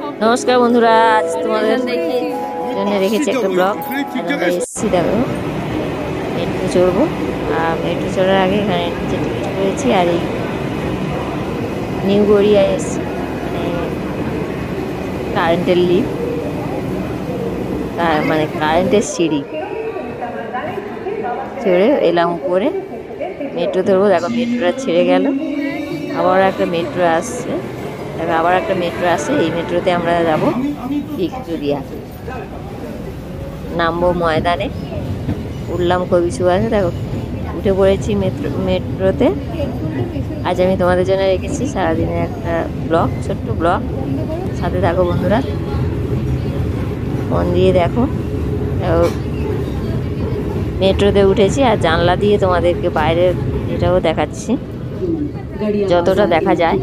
নমস্কার বন্ধুরা, আজ তোমাদের জন্য রেখেছি একটা ব্লগ। আমরা এসেছি, দেখো মেট্রো চড়বো। আর মেট্রো চড়ার আগে এখানে নিচে টিকিট করেছি। আর এই নিউ গড়িয়ায় এসেছি, মানে কারেন্টের লিফট, মানে কারেন্টের সিঁড়ি চড়ে এলাম উপরে। মেট্রো ধরবো, দেখো মেট্রোটা ছেড়ে গেল, আবার একটা মেট্রো আসছে, দেখো আবার একটা মেট্রো আসছে। এই মেট্রোতে আমরা যাব ভিক্টোরিয়া, নামবো ময়দানে, উঠলাম কবি সুভাষে। দেখো উঠে পড়েছি মেট্রোতে। আজ আমি তোমাদের জন্য রেখেছি সারাদিনের একটা ব্লগ, ছোট্ট ব্লগ। সাথে থাকো বন্ধুরা, মন দিয়ে দেখো। মেট্রোতে উঠেছি আর জানলা দিয়ে তোমাদেরকে বাইরের এটাও দেখাচ্ছি, যতটা দেখা যায়।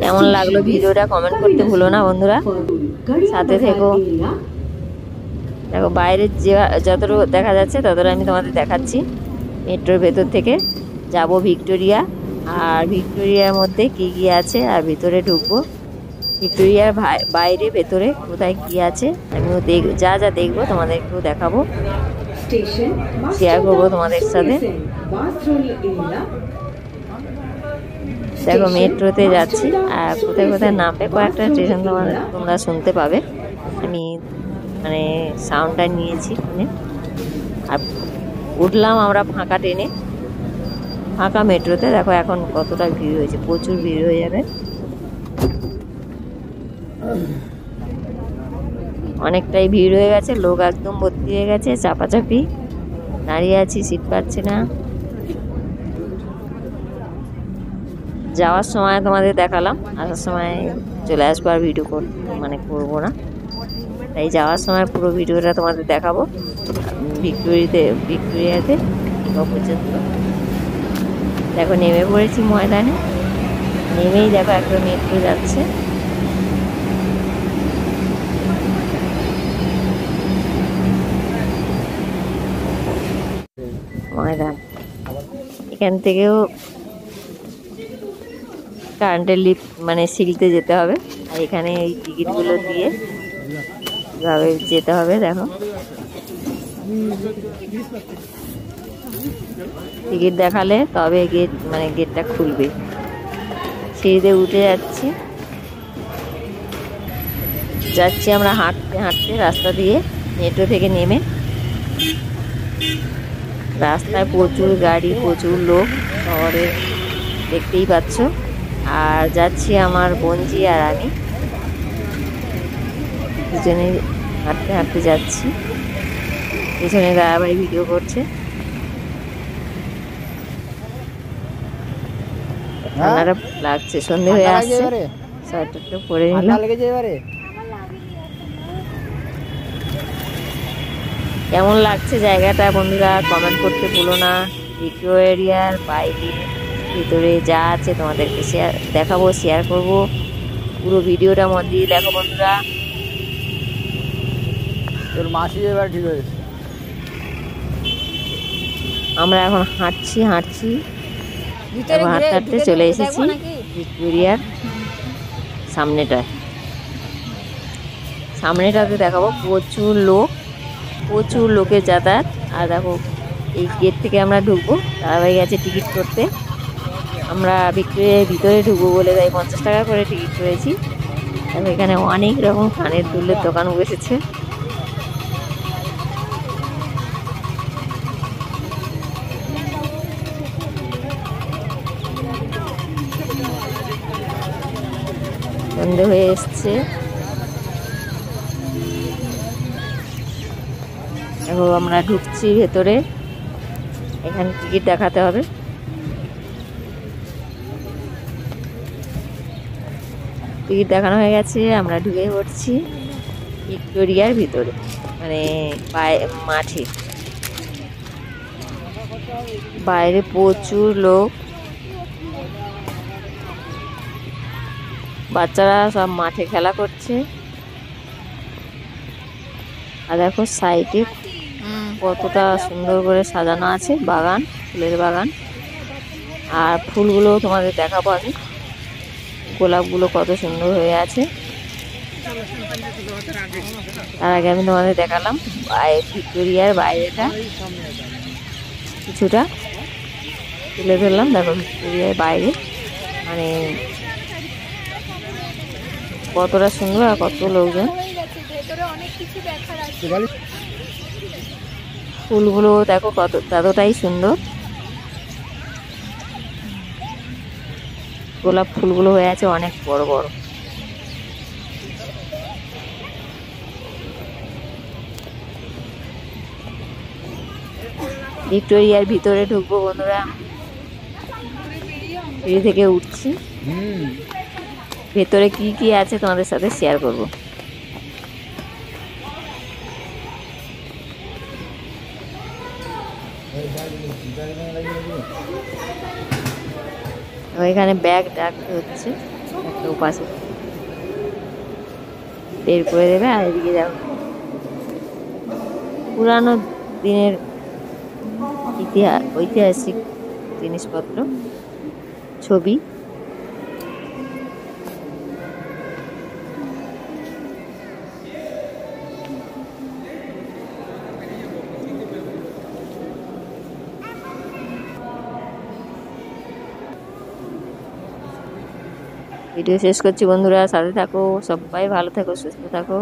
কেমন লাগলো ভিডিওটা কমেন্ট করতে ভুলো না বন্ধুরা, সাথে থেকো। দেখো বাইরে যতটুকু দেখা যাচ্ছে ততটা আমি তোমাদের দেখাচ্ছি। মেট্রোর ভেতর থেকে যাব ভিক্টোরিয়া, আর ভিক্টোরিয়ার মধ্যে কি কি আছে, আর ভিতরে ঢুকবো। ভিক্টোরিয়ার বাইরে ভেতরে কোথায় কি আছে আমিও যা যা দেখবো তোমাদেরকেও দেখাবো, শেয়ার করবো তোমাদের সাথে। দেখো মেট্রোতে যাচ্ছি, আর কোথায় কোথায় নামবে কয়েকটা স্টেশন তোমরা শুনতে পাবে। আমি মানে সাউন্ডটা নিয়েছি ফোনে। আর উঠলাম আমরা ফাঁকা ট্রেনে, ফাঁকা মেট্রোতে। দেখো এখন কতটা ভিড় হয়েছে, প্রচুর ভিড় হয়ে যাবে। অনেকটাই ভিড় হয়ে গেছে, লোক একদম ভর্তি হয়ে গেছে, চাপাচাপি, দাঁড়িয়ে আছি, সিট পাচ্ছি না। যাওয়ার সময় তোমাদের দেখালাম, আসার সময় চলে আসবো, আর ভিডিও করবো না। তাই যাওয়ার সময় পুরো ভিডিওটা তোমাদের দেখাবো ভিক্টোরিয়াতে পর্যন্ত। দেখো নেমে পড়েছি ময়দানে, নেমেই দেখো একটা মেট্রো যাচ্ছে। ময়দান, এখান থেকেও কারেন্টের লিফট মানে সিঁড়িতে যেতে হবে। আর এখানে এই টিকিটগুলো দিয়ে কীভাবে যেতে হবে, দেখো টিকিট দেখালে তবে গেটটা খুলবে। সিঁড়িতে উঠে যাচ্ছি আমরা হাঁটতে হাঁটতে রাস্তা দিয়ে, মেট্রো থেকে নেমে। রাস্তায় প্রচুর গাড়ি, প্রচুর লোক, শহরে দেখতেই পাচ্ছ। আর যাচ্ছি আমার বোনজি আর আমি, দুজনে হাঁটতে হাঁটতে যাচ্ছি। পিছনে দাদাবাড়ি ভিডিও করছে। ঠান্ডাটা লাগছে, সন্ধে হয়ে আসছে, সোয়েটারটা পরে নিলাম। কেমন লাগছে জায়গাটা বন্ধুরা কমেন্ট করতে ভুলো না। ভিক্টোরিয়ার বাইরে ভিতরে যা আছে তোমাদেরকে দেখাবো, শেয়ার করব। পুরো ভিডিওটা মন দিয়ে দেখো বন্ধুরা। তোর মাসি এবার ঠিক হয়েছে। আমরা এখন হাঁটছি হাঁটতে হাঁটতে চলে এসেছি ভিক্টোরিয়ার সামনেটাতে দেখাবো। প্রচুর লোকের যাতায়াত। আর দেখো এই গেট থেকে আমরা ঢুকবো, তারাবাই গেছে টিকিট করতে। আমরা ভিক্টোরিয়ার ভিতরে ঢুকবো বলে তাই 50 টাকা করে টিকিট করেছি। দেখো এখানে অনেক রকম কানের দুলের দোকান বসেছে। সন্ধে হয়ে এসছে, দেখো আমরা ঢুকছি ভেতরে। এখানে টিকিট দেখাতে হবে। টিকিট দেখানো হয়ে গেছে, আমরা ঢুকে পড়ছি ভিক্টোরিয়ার ভিতরে, মানে মাঠে। বাইরে প্রচুর লোক, বাচ্চারা সব মাঠে খেলা করছে। আর দেখো সাইডে কতটা সুন্দর করে সাজানো আছে, বাগান, ফুলের বাগান। আর ফুলগুলো তোমাদের দেখাবো আমি। গোলাপগুলো কত সুন্দর হয়ে আছে। তার আগে আমি তোমাদের দেখালাম ভিক্টোরিয়ার বাইরেটা কিছুটা তুলে ধরলাম। দেখো ভিক্টোরিয়ার বাইরে মানে কতটা সুন্দর আর কত লোকজন। ফুলগুলো দেখো কতটাই সুন্দর। গোলাপ ফুলগুলো হয়ে আছে অনেক বড় বড়। ভিক্টোরিয়ার ভিতরে ঢুকবো বন্ধুরা, সিঁড়ি থেকে উঠছি। ভেতরে কি কি আছে তোমাদের সাথে শেয়ার করব। এখানে ব্যাগ রাখতে হচ্ছে, একটা পাশে বের করে দেবে। আর এদিকে যাও পুরানো দিনের ঐতিহাসিক জিনিসপত্র, ছবি। ভিডিও শেষ করছি বন্ধুরা, সাথে থাকো, সবাই ভালো থাকো, সুস্থ থাকো।